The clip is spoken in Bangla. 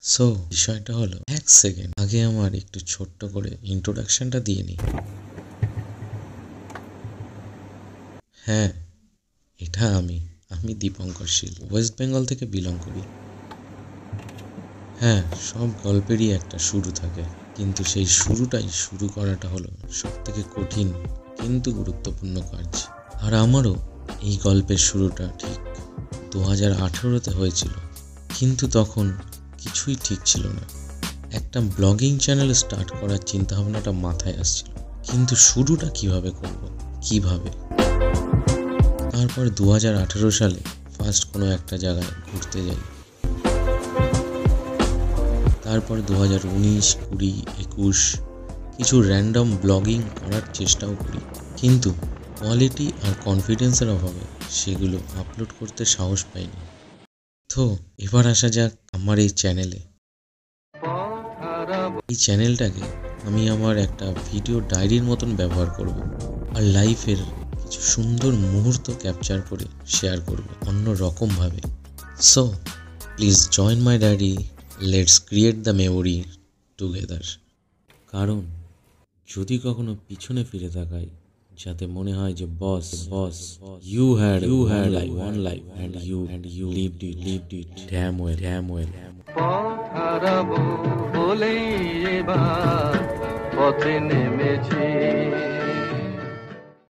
সো বিষয়টা হলো, এক সেকেন্ড আগে আমার একটু ছোট্ট করে ইন্ট্রোডাকশনটা দিয়ে নিই। হ্যাঁ, এটা আমি দীপঙ্কর শীল, ওয়েস্ট বেঙ্গল থেকে বিলং করি। হ্যাঁ, সব গল্পেরই একটা শুরু থাকে, কিন্তু সেই শুরু করাটা হলো সব থেকে কঠিন কিন্তু গুরুত্বপূর্ণ কাজ। আর আমারও এই গল্পের শুরুটা ঠিক 2018-তে হয়েছিল, কিন্তু তখন কিছুই ঠিক ছিল না। একটা ব্লগিং চ্যানেল স্টার্ট করার চিন্তাভাবনাটা মাথায় আসছিল, কিন্তু শুরুটা কিভাবে করব, কিভাবে। তারপর 2018 সালে ফার্স্ট কোনো একটা জায়গায় ঘুরতে যাই। তারপর 2019, 20, 21 কিছু র্যান্ডম ব্লগিং করার চেষ্টাও করি, কিন্তু কোয়ালিটি আর কনফিডেন্সের অভাবে সেগুলো আপলোড করতে সাহস পাইনি। তো এবার আসা যাক আমার এই চ্যানেলে। এই চ্যানেলটাকে আমি আমার একটা ভিডিও ডায়েরির মতন ব্যবহার করব, আর লাইফের কিছু সুন্দর মুহূর্ত ক্যাপচার করে শেয়ার করব অন্য রকমভাবে। So please join my diary, let's create the memory together. কারণ যদি কখনো পিছনে ফিরে তাকাই, যাতে মনে হয় যে boss you had one life and you lived it damn well. পথ হারাবো বলেই এবার পথে নেমেছি।